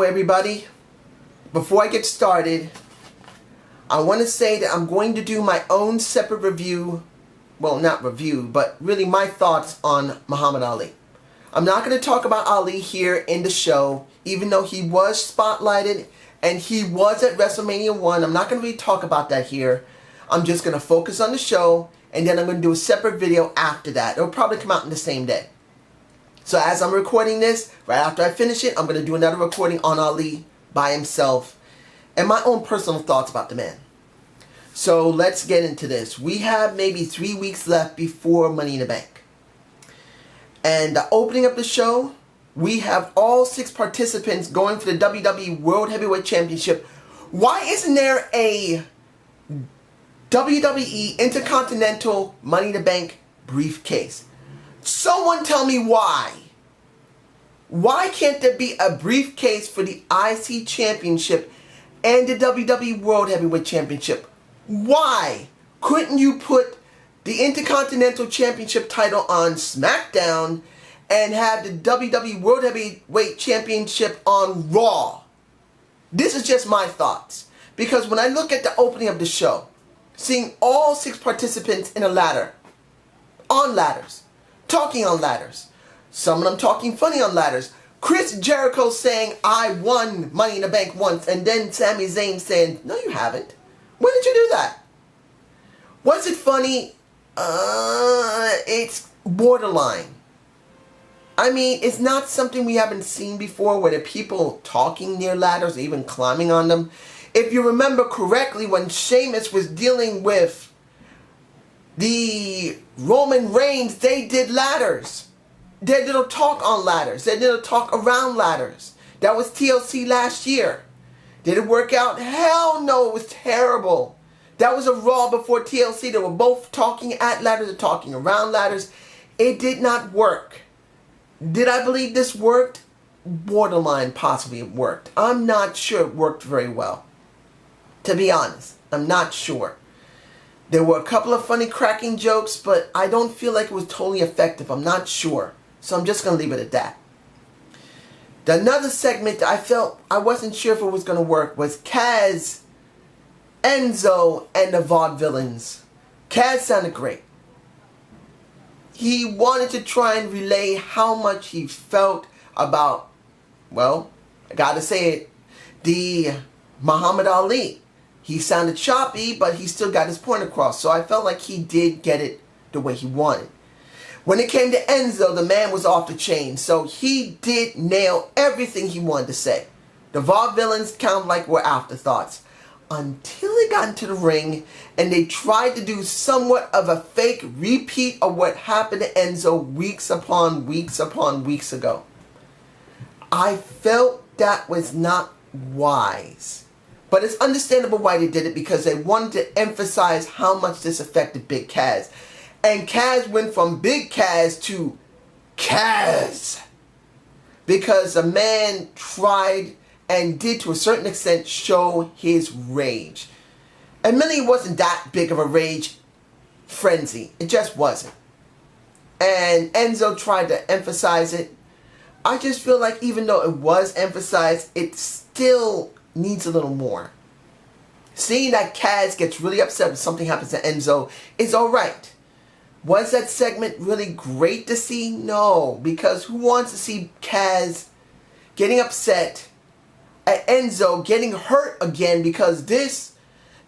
Hello everybody. Before I get started, I want to say that I'm going to do my own separate review, well not review, but really my thoughts on Muhammad Ali. I'm not going to talk about Ali here in the show, even though he was spotlighted and he was at WrestleMania 1. I'm not going to really talk about that here. I'm just going to focus on the show, and then I'm going to do a separate video after that. It'll probably come out in the same day. So as I'm recording this, right after I finish it, I'm going to do another recording on Ali by himself and my own personal thoughts about the man. So let's get into this. We have maybe 3 weeks left before Money in the Bank. And the opening of the show, we have all 6 participants going for the WWE World Heavyweight Championship. Why isn't there a WWE Intercontinental Money in the Bank briefcase? Someone tell me why. Why can't there be a briefcase for the IC Championship and the WWE World Heavyweight Championship? Why couldn't you put the Intercontinental Championship title on SmackDown and have the WWE World Heavyweight Championship on Raw? This is just my thoughts. Because when I look at the opening of the show, seeing all 6 participants in a ladder, on ladders, talking on ladders, some of them talking funny on ladders, Chris Jericho saying, I won Money in the Bank once, and then Sami Zayn saying, no you haven't. When did you do that? Was it funny? It's borderline. I mean, it's not something we haven't seen before where there are people talking near ladders or even climbing on them. If you remember correctly, when Sheamus was dealing with the Roman Reigns, they did ladders. They did a talk on ladders. They did a talk around ladders. That was TLC last year. Did it work out? Hell no, it was terrible. That was a Raw before TLC. They were both talking at ladders and talking around ladders. It did not work. Did I believe this worked? Borderline, possibly it worked. I'm not sure it worked very well. To be honest, I'm not sure. There were a couple of funny cracking jokes, but I don't feel like it was totally effective. I'm not sure. So I'm just going to leave it at that. Another segment that I felt I wasn't sure if it was going to work was Kaz, Enzo, and the Vaudevillains. Kaz sounded great. He wanted to try and relay how much he felt about, well, I gotta say it, the Muhammad Ali. He sounded choppy, but he still got his point across. So I felt like he did get it the way he wanted. When it came to Enzo, the man was off the chain. So he did nail everything he wanted to say. The Vaudevillains kind of like were afterthoughts. Until they got into the ring and they tried to do somewhat of a fake repeat of what happened to Enzo weeks upon weeks ago. I felt that was not wise. But it's understandable why they did it, because they wanted to emphasize how much this affected Big Kaz. And Kaz went from Big Kaz to Kaz. Because a man tried and did to a certain extent show his rage. Admittedly, it wasn't that big of a rage frenzy. It just wasn't. And Enzo tried to emphasize it. I just feel like even though it was emphasized, it still needs a little more. Seeing that Kaz gets really upset when something happens to Enzo is alright. Was that segment really great to see? No, because who wants to see Kaz getting upset at Enzo getting hurt again? Because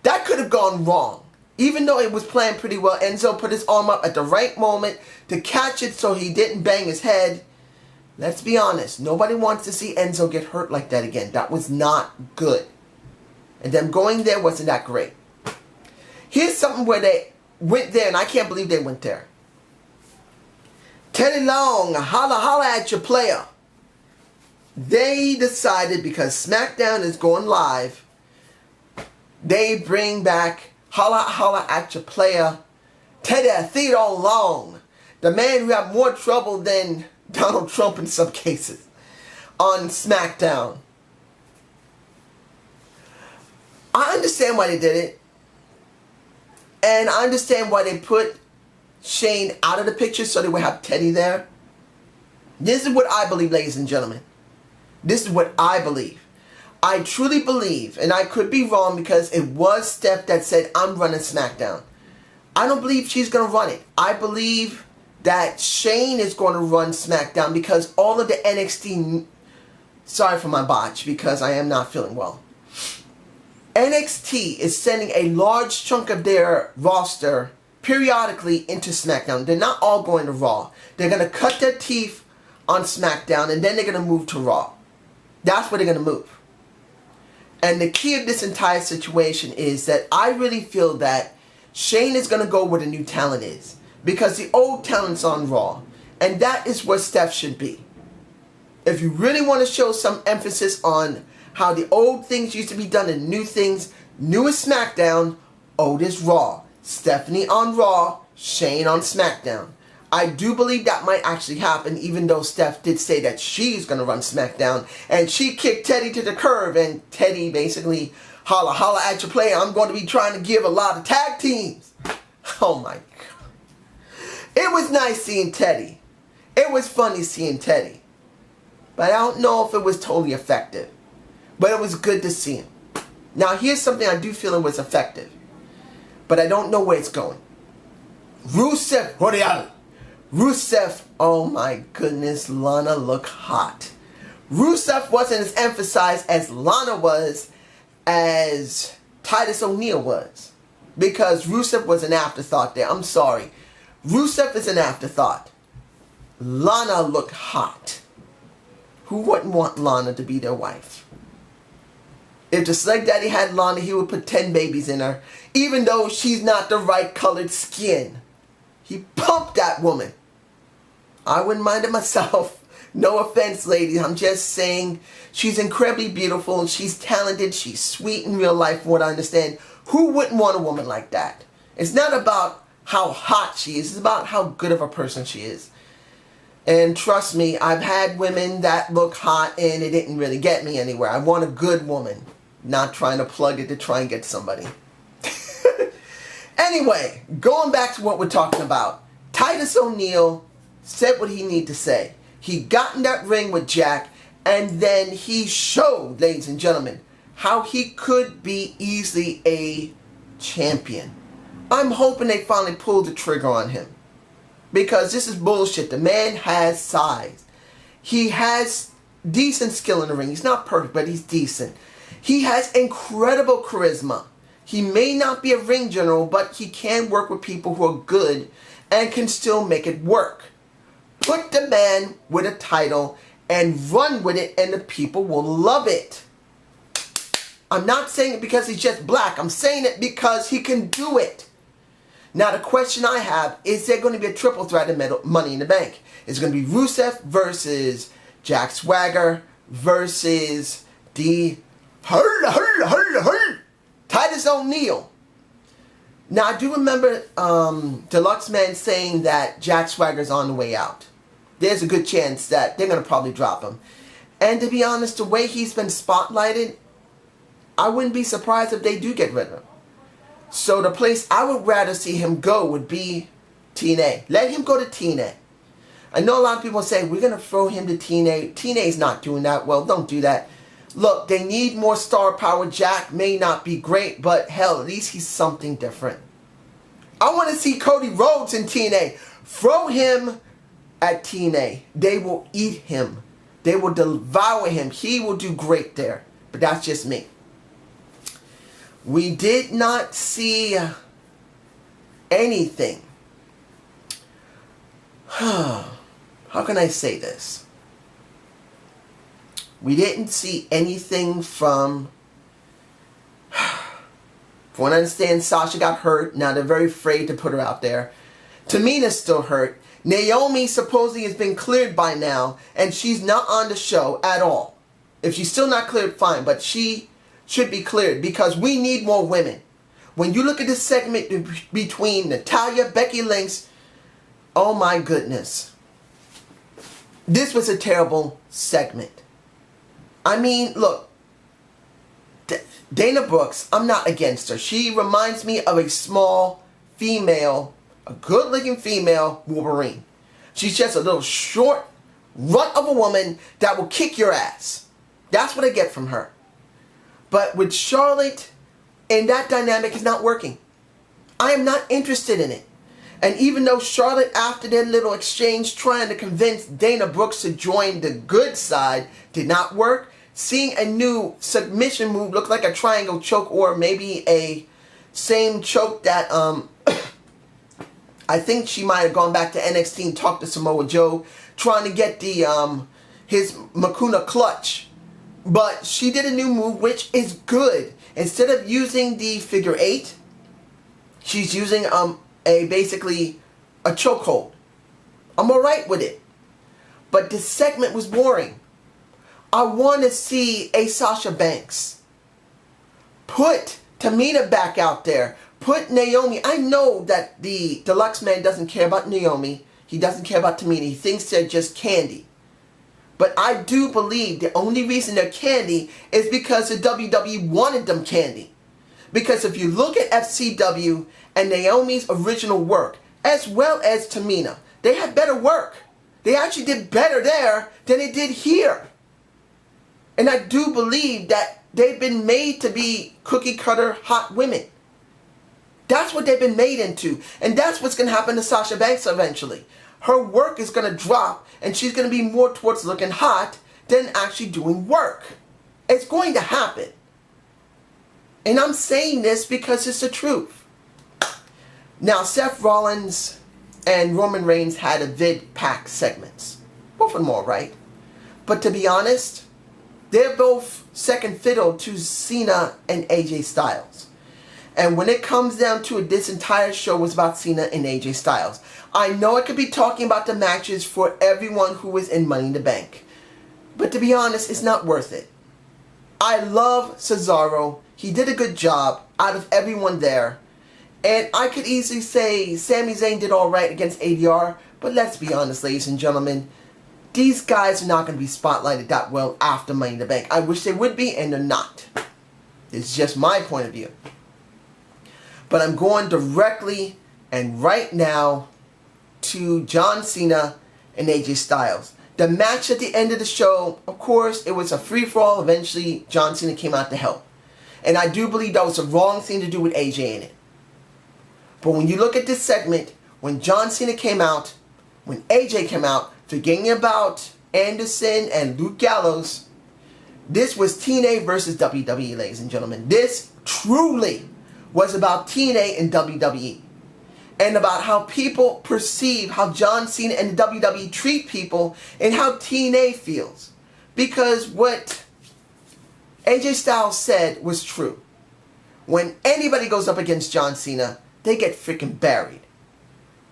that could have gone wrong. Even though it was planned pretty well, Enzo put his arm up at the right moment to catch it so he didn't bang his head. Let's be honest, nobody wants to see Enzo get hurt like that again. That was not good. And them going there wasn't that great. Here's something where they went there, and I can't believe they went there. Teddy Long, holla holla at your player. They decided, because SmackDown is going live, they bring back holla holla at your player, Teddy Theodore Long, the man who had more trouble than Donald Trump in some cases, on SmackDown. I understand why they did it. And I understand why they put Shane out of the picture so they would have Teddy there. This is what I believe, ladies and gentlemen. This is what I believe. I truly believe, and I could be wrong because it was Steph that said, I'm running SmackDown. I don't believe she's going to run it. I believe that Shane is going to run SmackDown because all of the NXT... Sorry for my botch because I am not feeling well. NXT is sending a large chunk of their roster periodically into SmackDown. They're not all going to Raw. They're going to cut their teeth on SmackDown and then they're going to move to Raw. That's where they're going to move. And the key of this entire situation is that I really feel that Shane is going to go where the new talent is. Because the old talent's on Raw. And that is where Steph should be. If you really want to show some emphasis on how the old things used to be done and new things, new is SmackDown, old is Raw. Stephanie on Raw, Shane on SmackDown. I do believe that might actually happen, even though Steph did say that she's going to run SmackDown. And she kicked Teddy to the curb, and Teddy basically, holla, holla at your player. I'm going to be trying to give a lot of tag teams. Oh my God. It was nice seeing Teddy. It was funny seeing Teddy. But I don't know if it was totally effective. But it was good to see him. Now here's something I do feel it was effective. But I don't know where it's going. Rusev Royal. Rusev, oh my goodness, Lana looked hot. Rusev wasn't as emphasized as Lana was, as Titus O'Neil was. Because Rusev was an afterthought there. I'm sorry. Rusev is an afterthought. Lana looked hot. Who wouldn't want Lana to be their wife? If the Slug Daddy had Lana, he would put 10 babies in her. Even though she's not the right colored skin. He pumped that woman. I wouldn't mind it myself. No offense, ladies. I'm just saying she's incredibly beautiful. She's talented. She's sweet in real life, from what I understand. Who wouldn't want a woman like that? It's not about how hot she is. It's about how good of a person she is. And trust me, I've had women that look hot and it didn't really get me anywhere. I want a good woman. Not trying to plug it to try and get somebody. Anyway, going back to what we're talking about. Titus O'Neil said what he needed to say. He got in that ring with Jack, and then he showed, ladies and gentlemen, how he could be easily a champion. I'm hoping they finally pulled the trigger on him. Because this is bullshit. The man has size. He has decent skill in the ring. He's not perfect, but he's decent. He has incredible charisma. He may not be a ring general, but he can work with people who are good and can still make it work. Put the man with a title and run with it, and the people will love it. I'm not saying it because he's just black. I'm saying it because he can do it. Now the question I have, is there going to be a triple threat in Money in the Bank? It's going to be Rusev versus Jack Swagger versus Titus O'Neil. Now I do remember Deluxe Man saying that Jack Swagger's on the way out. There's a good chance that they're going to probably drop him. And to be honest, the way he's been spotlighted, I wouldn't be surprised if they do get rid of him. So the place I would rather see him go would be TNA. Let him go to TNA. I know a lot of people say, we're going to throw him to TNA. TNA's not doing that well. Don't do that. Look, they need more star power. Jack may not be great, but hell, at least he's something different. I want to see Cody Rhodes in TNA. Throw him at TNA. They will eat him. They will devour him. He will do great there. But that's just me. We did not see anything. How can I say this? We didn't see anything from what I understand, Sasha got hurt. Now they're very afraid to put her out there. Tamina's still hurt. Naomi supposedly has been cleared by now, and she's not on the show at all. If she's still not cleared, fine, but she should be cleared because we need more women. When you look at this segment between Natalya, Becky Lynch, oh my goodness. This was a terrible segment. I mean, look, Dana Brooks, I'm not against her. She reminds me of a small female, a good-looking female Wolverine. She's just a little short runt of a woman that will kick your ass. That's what I get from her. But with Charlotte, and that dynamic is not working. I am not interested in it. And even though Charlotte, after their little exchange trying to convince Dana Brooks to join the good side, did not work, seeing a new submission move look like a triangle choke, or maybe a same choke that I think she might have gone back to NXT and talked to Samoa Joe, trying to get the his Makuna clutch. But she did a new move, which is good. Instead of using the figure 8, she's using basically a chokehold. I'm alright with it. But this segment was boring. I want to see a Sasha Banks. Put Tamina back out there. Put Naomi. I know that the Deluxe Man doesn't care about Naomi. He doesn't care about Tamina. He thinks they're just candy. But I do believe the only reason they're candy is because the WWE wanted them candy. Because if you look at FCW and Naomi's original work, as well as Tamina, they had better work. They actually did better there than they did here. And I do believe that they've been made to be cookie cutter hot women. That's what they've been made into. And that's what's going to happen to Sasha Banks eventually. Her work is going to drop, and she's going to be more towards looking hot than actually doing work. It's going to happen. And I'm saying this because it's the truth. Now, Seth Rollins and Roman Reigns had a vid pack segments. Both of them all right. But to be honest, they're both second fiddle to Cena and AJ Styles. And when it comes down to it, this entire show was about Cena and AJ Styles. I know I could be talking about the matches for everyone who was in Money in the Bank. But to be honest, it's not worth it. I love Cesaro. He did a good job out of everyone there. And I could easily say Sami Zayn did alright against ADR. But let's be honest, ladies and gentlemen. These guys are not going to be spotlighted that well after Money in the Bank. I wish they would be, and they're not. It's just my point of view. But I'm going directly and right now to John Cena and AJ Styles. The match at the end of the show, of course, it was a free-for-all. Eventually, John Cena came out to help. And I do believe that was the wrong thing to do with AJ in it. But when you look at this segment, when John Cena came out, when AJ came out, forgetting about Anderson and Luke Gallows, this was TNA versus WWE, ladies and gentlemen. This truly was about TNA and WWE. And about how people perceive how John Cena and the WWE treat people and how TNA feels. Because what AJ Styles said was true. When anybody goes up against John Cena, they get freaking buried.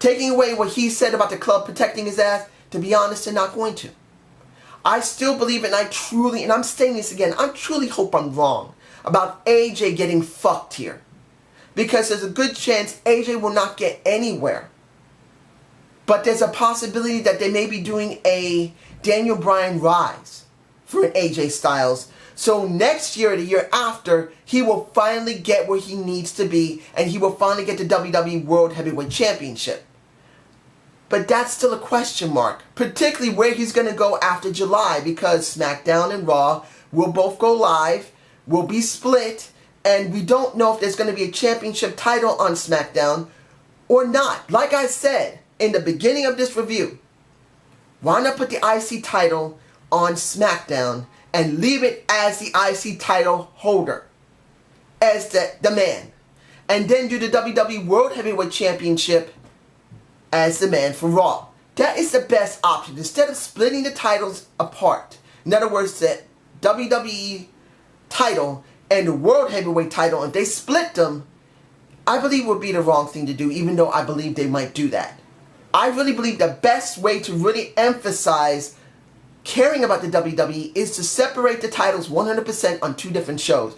Taking away what he said about the club protecting his ass, to be honest, they're not going to. I still believe, and I truly, and I'm saying this again, I truly hope I'm wrong about AJ getting fucked here. Because there's a good chance AJ will not get anywhere. But there's a possibility that they may be doing a Daniel Bryan rise for an AJ Styles. So next year or the year after, he will finally get where he needs to be. And he will finally get the WWE World Heavyweight Championship. But that's still a question mark. Particularly where he's going to go after July. Because SmackDown and Raw will both go live. Will be split. And we don't know if there's going to be a championship title on SmackDown or not. Like I said in the beginning of this review, why not put the IC title on SmackDown and leave it as the IC title holder, as the man. And then do the WWE World Heavyweight Championship as the man for Raw. That is the best option. Instead of splitting the titles apart. In other words, the WWE title and the World Heavyweight title, if they split them, I believe would be the wrong thing to do, even though I believe they might do that. I really believe the best way to really emphasize caring about the WWE is to separate the titles 100% on two different shows.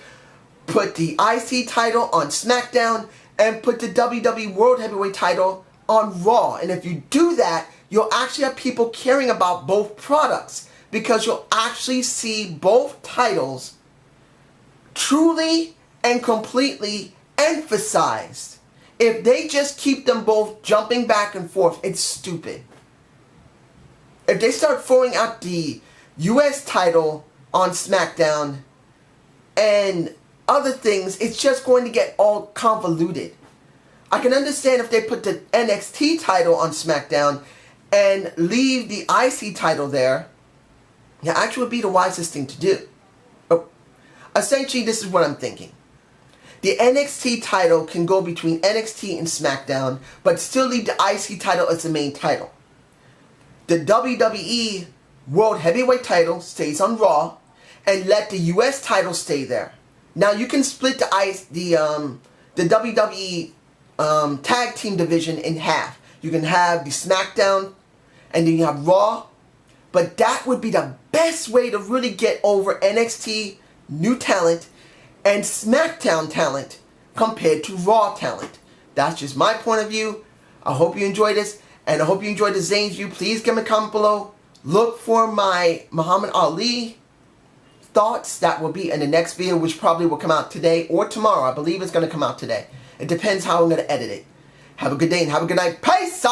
Put the IC title on SmackDown and put the WWE World Heavyweight title on Raw. And if you do that, you'll actually have people caring about both products, because you'll actually see both titles truly and completely emphasized. If they just keep them both jumping back and forth, it's stupid. If they start throwing out the US title on SmackDown and other things, it's just going to get all convoluted. I can understand if they put the NXT title on SmackDown and leave the IC title there. Yeah, actually would be the wisest thing to do. Oh, essentially, this is what I'm thinking. The NXT title can go between NXT and SmackDown, but still leave the IC title as the main title. The WWE World Heavyweight title stays on Raw, and let the US title stay there. Now you can split the WWE tag team division in half. You can have the SmackDown, and then you have Raw. But that would be the best way to really get over NXT new talent and SmackDown talent compared to Raw talent. That's just my point of view. I hope you enjoyed this, and I hope you enjoyed the Zane's view. Please give me a comment below. Look for my Muhammad Ali thoughts. That will be in the next video, which probably will come out today or tomorrow. I believe it's going to come out today. It depends how I'm going to edit it. Have a good day and have a good night. Peace!